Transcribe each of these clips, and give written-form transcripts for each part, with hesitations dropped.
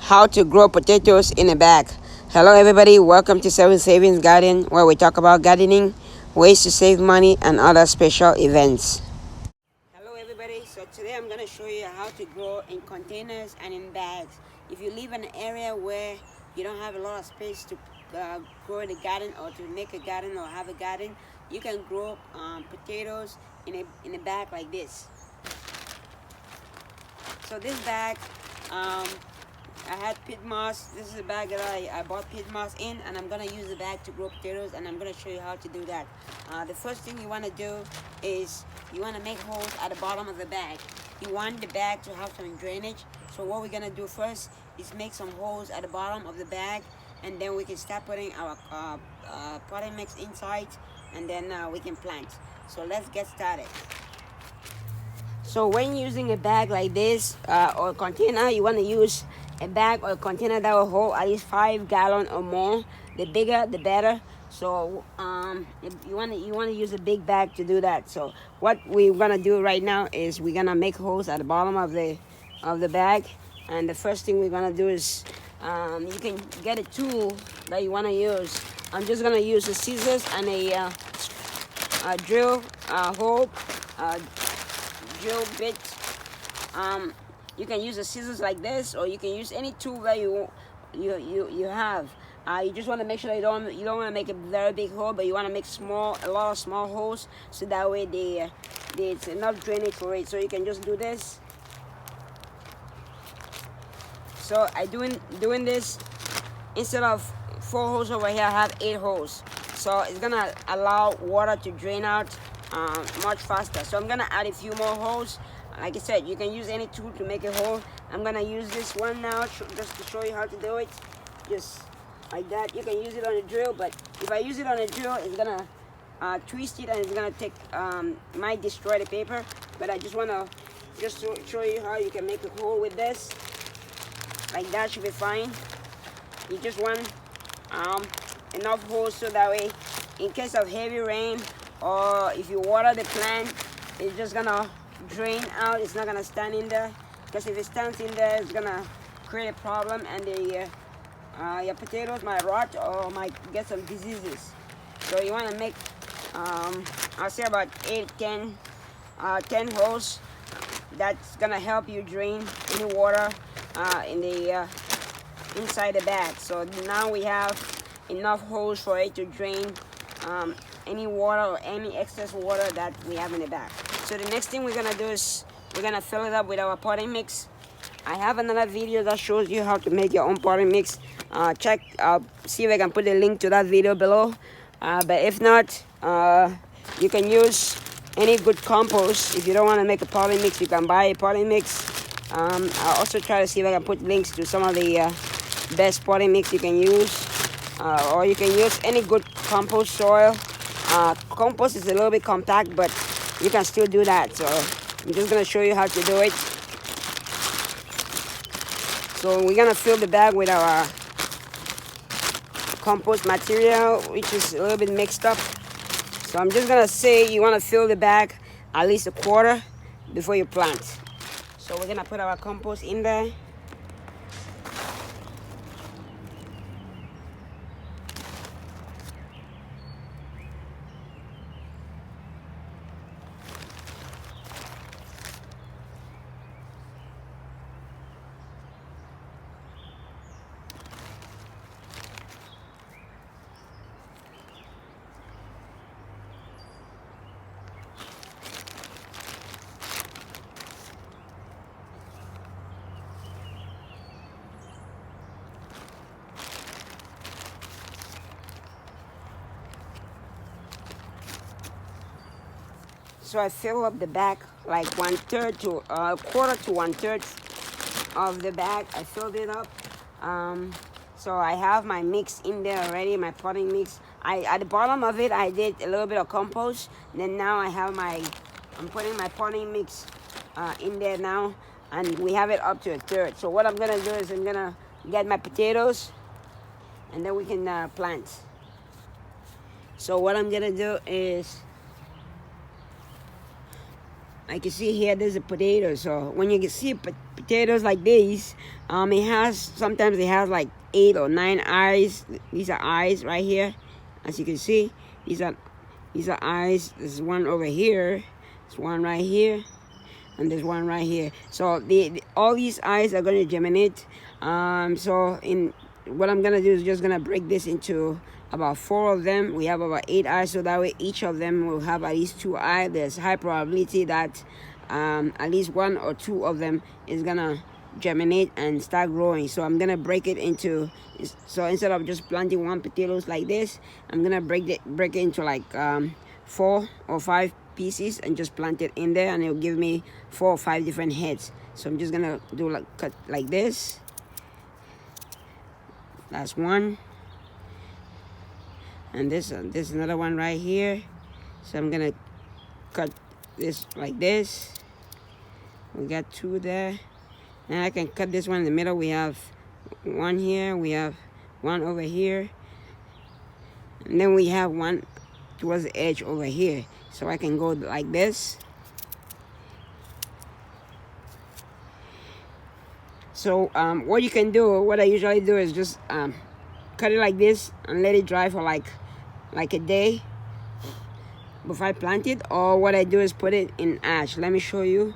how to grow potatoes in a bag. Hello everybody, welcome to Seven Savings Garden, where we talk about gardening, ways to save money, and other special events. Hello everybody, so today I'm going to show you how to grow in containers and in bags. If you live in an area where you don't have a lot of space to grow in a garden or to make a garden or have a garden, you can grow potatoes in a bag like this. So this bag, I had pit moss. This is a bag that I bought pit moss in, and I'm gonna use the bag to grow potatoes, and I'm gonna show you how to do that. The first thing you wanna do is you wanna make holes at the bottom of the bag. You want the bag to have some drainage. So what we're gonna do first is make some holes at the bottom of the bag, and then we can start putting our potting mix inside, and then we can plant. So let's get started. So when using a bag like this or a container, you want to use a bag or a container that will hold at least 5 gallons or more. The bigger, the better. So if you want to use a big bag to do that. So what we're gonna do right now is we're gonna make holes at the bottom of the bag, and the first thing we're gonna do is you can get a tool that you want to use. I'm just gonna use the scissors and a drill hole. Drill bit. You can use the scissors like this, or you can use any tool that you have. You just want to make sure that you don't want to make a very big hole, but you want to make a lot of small holes, so that way there's enough drainage for it. So you can just do this. So I doing this, instead of 4 holes over here, I have 8 holes. So it's gonna allow water to drain out much faster. So I'm gonna add a few more holes. Like I said, you can use any tool to make a hole. I'm gonna use this one now just to show you how to do it. Just like that. You can use it on a drill, but if I use it on a drill, it's gonna twist it, and it's gonna take might destroy the paper. But I just wanna show you how you can make a hole with this. Like that should be fine. You just want enough holes so that way, in case of heavy rain, or if you water the plant, it's just gonna drain out. It's not gonna stand in there, because if it stands in there, it's gonna create a problem, and your potatoes might rot or might get some diseases. So you want to make I'll say about 10 holes. That's gonna help you drain any water in the inside the bag. So now we have enough holes for it to drain any water or any excess water that we have in the bag. So the next thing we're gonna do is we're gonna fill it up with our potting mix. I have another video that shows you how to make your own potting mix. Check, see if I can put a link to that video below. But if not, you can use any good compost. If you don't want to make a potting mix, you can buy a potting mix. I'll also try to see if I can put links to some of the best potting mix you can use. Or you can use any good compost soil. Compost is a little bit compact, but you can still do that. So I'm just gonna show you how to do it. So we're gonna fill the bag with our compost material, which is a little bit mixed up. So I'm just gonna say you wanna fill the bag at least a quarter before you plant. So we're gonna put our compost in there. So I fill up the bag like 1/3 to quarter to 1/3 of the bag. I filled it up. So I have my mix in there already, my potting mix. At the bottom of it, I did a little bit of compost. Then now I'm putting my potting mix in there now, and we have it up to 1/3. So what I'm gonna do is I'm gonna get my potatoes, and then we can plant. So what I'm gonna do is Like you see here, there's a potato. So when you see potatoes like these, sometimes it has like 8 or 9 eyes. These are eyes right here, as you can see. These are eyes. There's one over here. There's one right here, and there's one right here. So all these eyes are going to germinate. So what I'm gonna do is just gonna break this into about 4 of them. We have about 8 eyes, so that way each of them will have at least 2 eyes. There's high probability that at least 1 or 2 of them is gonna germinate and start growing. So I'm gonna break it into, so instead of just planting 1 potatoes like this, I'm gonna break it into like 4 or 5 pieces and just plant it in there, and it'll give me 4 or 5 different heads. So I'm just gonna do cut like this. That's one, and this another one right here. So I'm gonna cut this like this. We got 2 there. Now I can cut this one in the middle. We have 1 here, we have 1 over here, and then we have 1 towards the edge over here. So I can go like this. So what you can do, what I usually do is just cut it like this and let it dry for like a day before I plant it. Or what I do is put it in ash. Let me show you.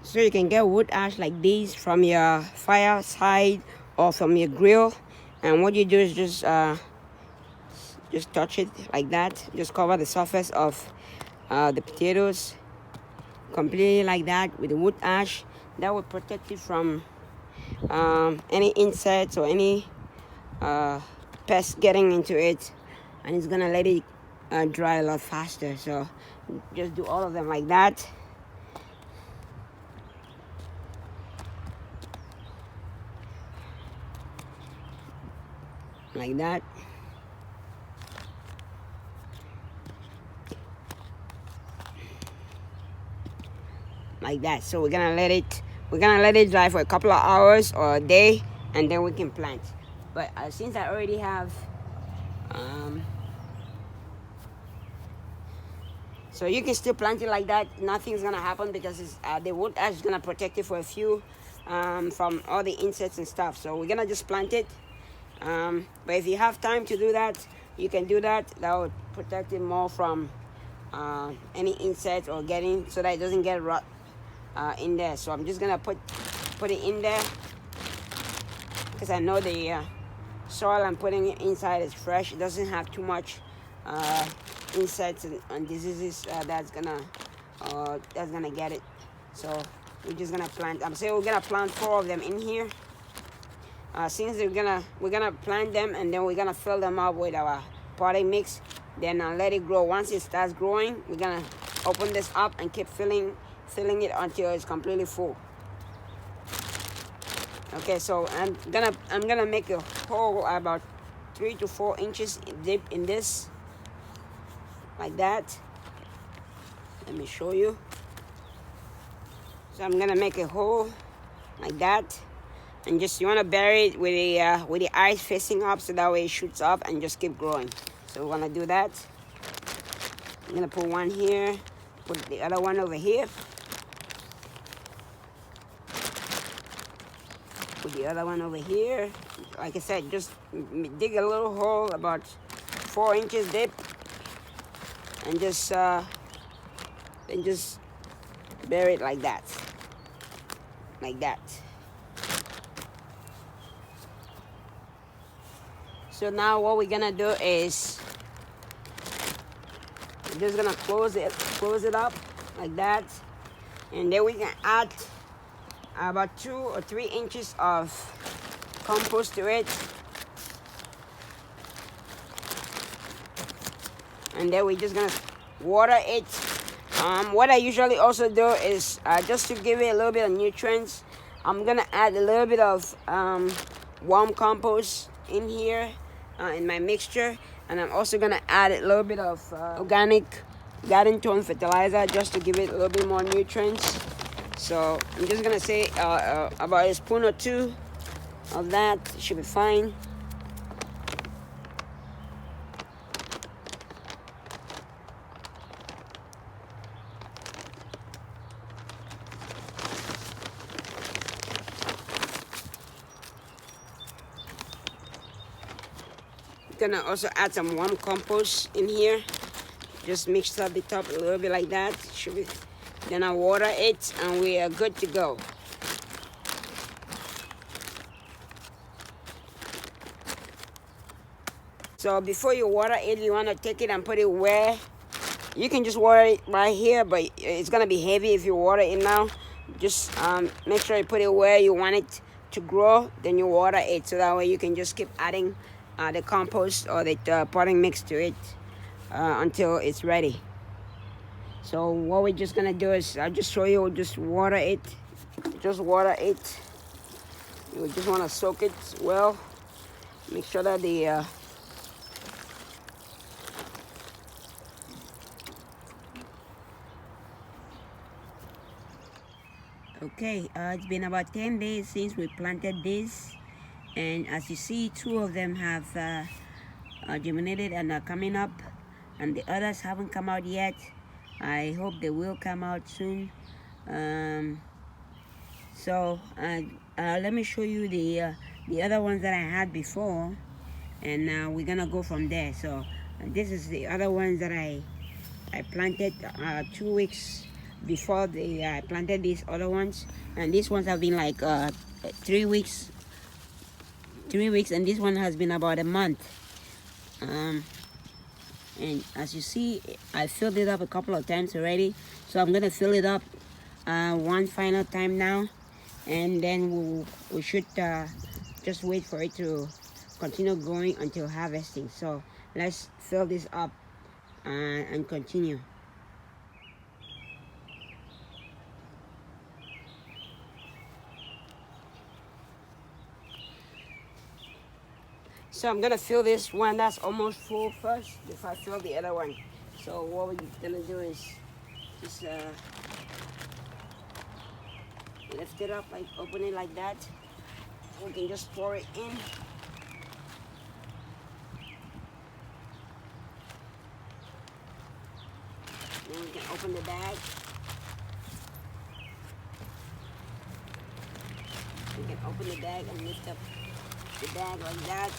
So you can get wood ash like these from your fireside or from your grill, and what you do is just touch it like that. Just cover the surface of the potatoes completely like that with the wood ash. That will protect it from any insects or any pests getting into it, and it's gonna let it dry a lot faster. So just do all of them like that. Like that. Like that. So we're gonna let it dry for a couple of hours or a day, and then we can plant. But since I already have so you can still plant it like that. Nothing's gonna happen because it's, the wood ash is gonna protect it for a few from all the insects and stuff. So we're gonna just plant it. But if you have time to do that, you can do that. That will protect it more from any insects or so that it doesn't get rot in there. So I'm just gonna put it in there because I know the soil I'm putting it inside is fresh. It doesn't have too much insects and diseases that's gonna get it. So we're just gonna plant. I'm saying we're gonna plant 4 of them in here. Since we're gonna plant them, and then we're gonna fill them up with our potting mix. Then let it grow. Once it starts growing, we're gonna open this up and keep filling it until it's completely full. Okay, so I'm gonna make a hole about 3 to 4 inches deep in this, like that. Let me show you. So I'm gonna make a hole like that. And just you want to bury it with the eyes facing up, so that way it shoots up and just keep growing. So we're gonna do that. I'm gonna put one here, put the other one over here, put the other one over here. Like I said, just dig a little hole about 4 inches deep, and just bury it like that, like that. So now what we're gonna do is we're just gonna close it up like that, and then we can add about 2 or 3 inches of compost to it, and then we're just gonna water it. What I usually also do is just to give it a little bit of nutrients, I'm gonna add a little bit of warm compost in here. In my mixture, and I'm also gonna add a little bit of organic garden tone fertilizer just to give it a little bit more nutrients. So I'm just gonna say about a spoon or 2 of that should be fine. gonna also add some warm compost in here. Just mix up the top a little bit like that. Should be. Then I water it, and we are good to go. So before you water it, you want to take it and put it where you can just water it right here, but it's gonna be heavy if you water it now. Just make sure you put it where you want it to grow, then you water it, so that way you can just keep adding the compost or the potting mix to it until it's ready. So what we're just gonna do is I'll just show you. Just water it. Just water it. You just want to soak it well. Make sure that the okay, it's been about 10 days since we planted this, and as you see, 2 of them have germinated and are coming up, and the others haven't come out yet. I hope they will come out soon. So let me show you the other ones that I had before, and we're gonna go from there. So this is the other ones that I planted 2 weeks before I planted these other ones, and these ones have been like 3 weeks, and this one has been about a month. And as you see, I filled it up a couple of times already, so I'm gonna fill it up one final time now, and then we should just wait for it to continue growing until harvesting. So let's fill this up and continue. So I'm gonna fill this one that's almost full first before I fill the other one. So what we're gonna do is just lift it up, like open it like that. We can just pour it in. Then we can open the bag. We can open the bag and lift up the bag like that.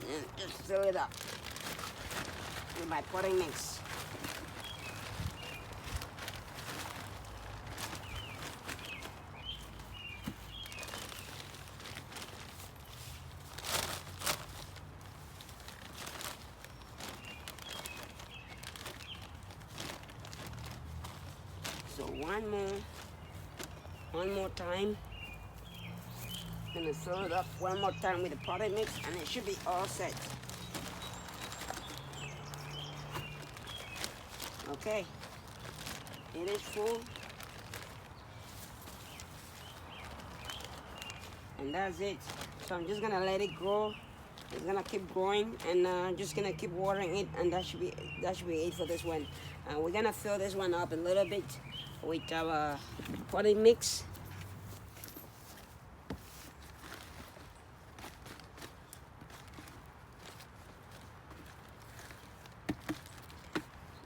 And just fill it up with my potting mix. So one more time. Gonna fill it up one more time with the potting mix, and it should be all set. Okay, it is full, and that's it. So I'm just gonna let it grow. It's gonna keep growing, and just gonna keep watering it, and that should be it for this one. We're gonna fill this one up a little bit with our potting mix.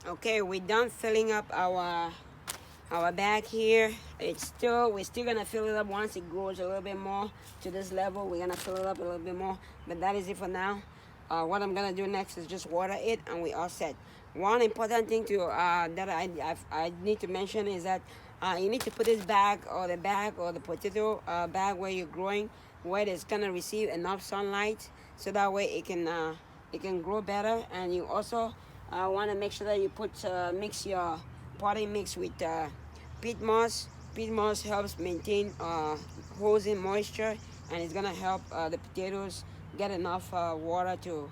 Okay, we're done filling up our bag here. We're still gonna fill it up once it grows a little bit more to this level. We're gonna fill it up a little bit more, but that is it for now. What I'm gonna do next is just water it, and we all set. One important thing that I need to mention is that you need to put this bag or the potato bag where you're growing, where it's gonna receive enough sunlight, so that way it can grow better. And you also want to make sure that you mix your potting mix with peat moss. Peat moss helps maintain holds in moisture, and it's gonna help the potatoes get enough water to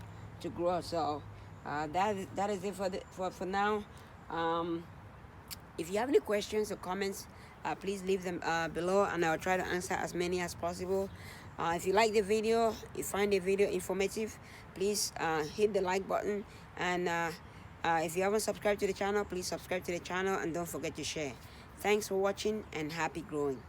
grow. So that is it for now. If you have any questions or comments, please leave them below, and I'll try to answer as many as possible. If you like the video, you find the video informative, please hit the like button, and if you haven't subscribed to the channel, please subscribe to the channel, and don't forget to share. Thanks for watching, and happy growing.